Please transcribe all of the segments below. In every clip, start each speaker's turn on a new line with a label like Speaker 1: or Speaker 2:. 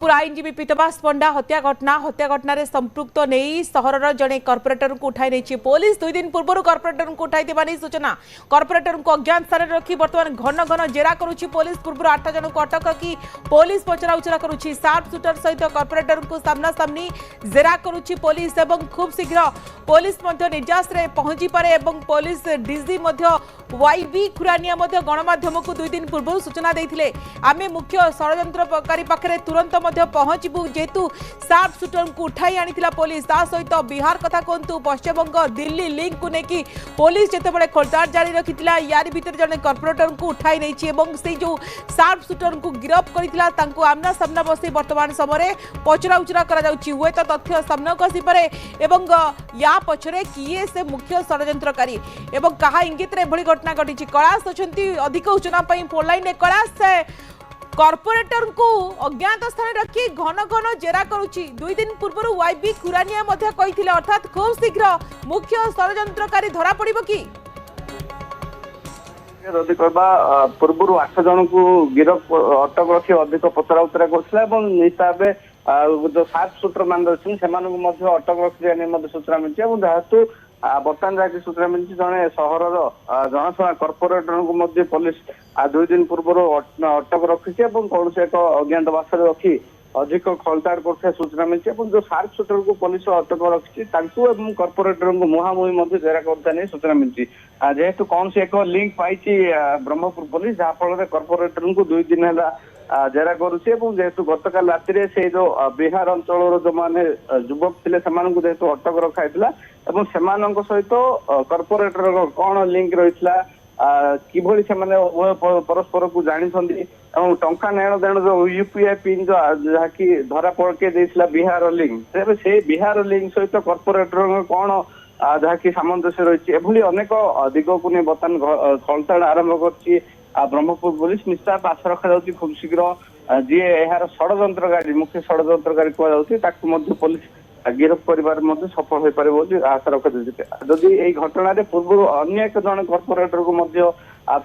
Speaker 1: पूरा आईनजीवी पीतवास पंडा हत्या घटना रे संपृक्त नहीं सहरर जड़े कर्पोरेटर को उठाई नहीं पुलिस 2 दिन पूर्व कर्पोरेटर को उठाई नहीं सूचना कर्पोरेटर को अज्ञात स्थान रखी बर्तमान घन घन जेरा करुच्ची पुलिस पूर्व 8 जन को अटक रखी पुलिस पचरा उचरा करुच्ची सार्प शूटर सहित कर्पोरेटर को सामना सामनी जेरा करुच्ची पुलिस एवं खूब शीघ्र पुलिस निजास रे पहुंची पारे एवं पुलिस डीजी वाईबी खुरानिया गणमाध्यम को 2 दिन पूर्व सूचना देते आमे मुख्य षड्यंत्रकारी पाखे तुरंत पहुंचबू जेतु सार्प शूटर को उठाई आनी पुलिस सहित बिहार कथा कहतु पश्चिमबंग दिल्ली लिंक को लेकिन पुलिस जिते खोलताड़ जारी रखी यार भीतर जड़े कर्पोरेटर को उठाई नहीं से जो सार्प शूटर को गिरफ्त कर आमना सामना बसई वर्तमान समय पचरा उचरा हुए तो तथ्य सामना को आसीपे या पछरे किए से मुख्य षड्यंत्रकारी एवं कहा इंगित एभली घटना घटी कैलाश अच्छा अधिक सूचना फोन लाइन कैलाश कर्पोरेटर को अज्ञात स्थान रखी घन घन जेरा करुच्ची 2 दिन पूर्व वाईबी खुरानिया अर्थात खूब शीघ्र मुख्य षड्यंत्रकारी धरा पड़ कि
Speaker 2: पूर्व 8 जन को गिरफ अटक रखी अधिक पचरा उतरा कर जो सार्प शूटर मान अच्छे से अटक रखी सूचना मिली जेहेतु बर्तमान जहाँ सूचना मिली जड़े सहर जनाशुना कर्पोरेटर को पुलिस 2 दिन पूर्व अटक रखी कौन से एक अज्ञात बास रखी अधिक खलताड़ कर सूचना मिली जो सार्प शूटर को पुलिस अटक रखी कर्पोरेटर को मुहांमुही जेरा कर सूचना मिली जेहेतु कौन से एक लिंक पाई ब्रह्मपुर पुलिस जहाँफल कर्पोरेटर को 2 दिन है जेरा करुचे जेहेतु गतकाल राति से जो बिहार अंचल जो माने युवक थे जेहेतु अटक रखाई सहित कर्पोरेटर कौन लिंक रही किभली से परस्पर को जानी टंका नेण देण जो यूपीआई पिन जो जहाँकि धरा पड़के बिहार लिंक तेरे से बिहार लिंक सहित कर्पोरेटर कौन जहाँकि सामंजस्य रही एभली अनेक दिग को नहीं बर्तमान खलताड़ आरंभ कर ब्रह्मपुर पुलिस निश्चय आशा रखा खूब शीघ्र जी यार षड्यंत्रकारी मुख्य षड्यंत्रकारी कहु पुलिस गिरफ्त कर सफल हो पारे आशा रखा जदि यही घटना पूर्व अन्य एक जन कर्पोरेटर को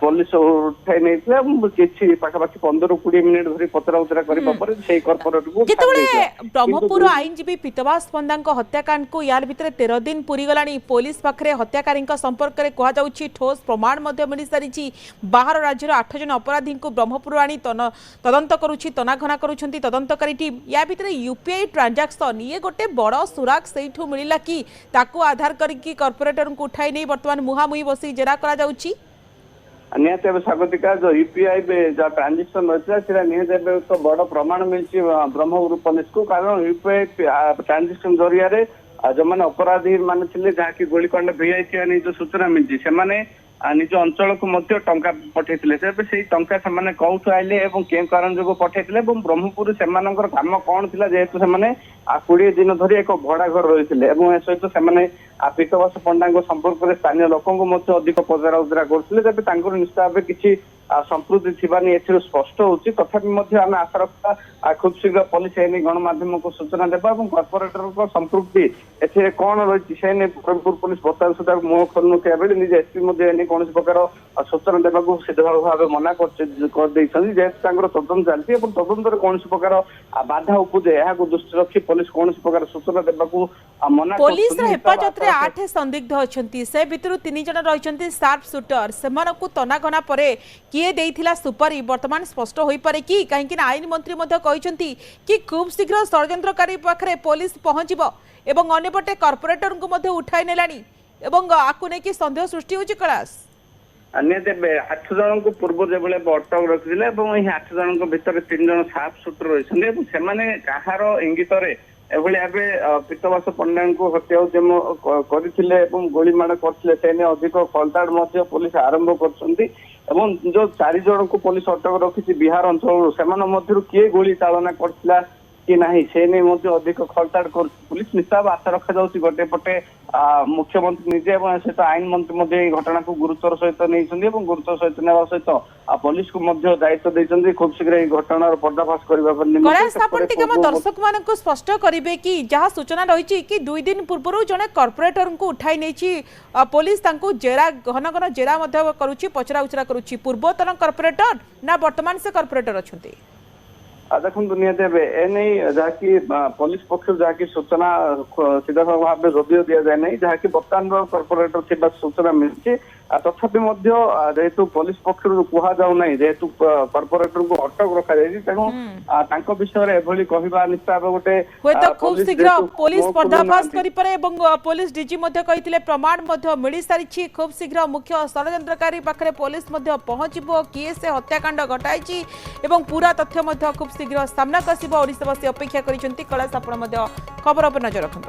Speaker 2: पुलिस उठाई नहीं किसी पाखापाखि 15-20 मिनिट धरी पचरा उचरा कर्पोरेटर को
Speaker 1: ब्रह्मपुर आईनजीवी पीतवास पंडा हत्याकांड को यार भीतर 13 दिन पूरी गला पुलिस पाखे हत्याकारी संपर्क में कहुच्छी ठोस प्रमाण मिल सारी बाहर राज्यर 8 जन अपराधी को ब्रह्मपुर आनी तदंत करुच्ची तनाघना करुँच तदंतकारी टीम या भीतर यूपीआई ट्रांजाक्शन ये गोटे बड़ सुराग से मिलला कि आधार करके कर्पोरेटर को उठाई नहीं बर्तमान मुहांमुही बसी जेरा करा
Speaker 2: निहत स्वागतिका जो यूपीआई जो ट्रांजेक्शन रही निहत तो बड़ प्रमाण मिली ब्रह्मपुर पुलिस को कारण यूपीआई ट्रांजेक्शन जरिया जो मैंने अपराधी मान थे जहाँकि गोलीकांड भिआई जो सूचना मिली से निज अंचल को टंका पठे से टंका से कौटू आइले के कारण जो पठे ब्रह्मपुर से कम कौन थी जेहेतु से 20 दिन धरी एक भड़ा घर रही सहित से पीतवास पंडा संपर्क में स्थानीय लोकों अधिक पचरा उचरा करते निश्चित भाव किसी संपृक्ति थी स्पष्ट होती तथापि आम आशा रखा खूब शीघ्र पुलिस एने गणमाध्यम को सूचना देवा और कर्पोरेटर संपृक्ति ए कौन रही से ब्रह्मपुर पुलिस बर्तमान सुधा मुह खोलु बेले निज एसपी कौन प्रकार सूचना देवा सीधा भाव मना कर जेहेतु तदंत चलती तदंतर कौन प्रकार बाधा उपजे यहाँ दृष्टि रखी पुलिस कौन प्रकार सूचना देवा मना
Speaker 1: पुलिस हेफाजत रे 8 संदिग्ध अच्छा से भितर 3 जन रही सार्प शूटर से तनाघना पर किए देइथिला सुपारी वर्तमान स्पष्ट हो पारे कि कहीं आईन मंत्री कहते कि खूब शीघ्र षड्यंत्रकारी पाखे पुलिस पहुंचब एवं अन्यपटे कर्पोरेटर को उठाई नेलानी एवं आकु नहीं सन्देह सृष्टि होची कैलाश
Speaker 2: 8 जन को पूर्व जो अटक रखी 8 जन भितर 3 जन सार्प शूटर रही से कहार इंगित एभली भाव पीतवास पंडा को हत्या उद्यम करते गोलीमाड़ करते अधिक खलताड़ पुलिस आरंभ कर जो 4 जन को पुलिस अटक रखी बिहार अंचल से किए गोली चालना करथिला कि नहीं से नहीं अधिक खलताड़ कर पुलिस निश्चय आशा रखा गोटे पटे मुख्यमंत्री निजे सहित आईन मंत्री घटना को गुरुतर सहित नहीं गुरुतर सहित ना सहित पुलिस को दायित्व देते खूब शीघ्र घटनार पर्दाफाश करने
Speaker 1: दर्शक मान स्पष्ट करेंगे कि जहाँ सूचना रही कि 2 दिन पूर्व जड़े कर्पोरेटर को उठाई नहीं पुलिस जेरा घन घन जेरा करुच्ची पचरा उचरा करुच्ची पूर्वतन कर्पोरेटर ना वर्तमान से कर्पोरेटर अच्छा
Speaker 2: देखो निहत एने जहाँकि पुलिस पक्ष जहाँकि सूचना सीधा भाव जदिव दि जाए ना जहाँकि बर्तमान कर्पोरेटर थी सूचना मिली तथापि जेहेतु पुलिस पक्ष कह जाऊना जेहेतु कर्पोरेटर को अटक रखा जाए तेणु विषय एभली कहवा निश्चय गोटे
Speaker 1: हुए खूब शीघ्र पुलिस पर्दाफाश करें पुलिस डीजी कहते प्रमाण मिल सारी खूब शीघ्र मुख्य षड्यंत्रकारी पाखे पुलिस पहुंच किए से हत्याकांड घटाई पूरा तथ्य खूब शीघ्र सामना आसब ओडिशावासी अपेक्षा कर कैलाश आपण खबर पर नजर रखु।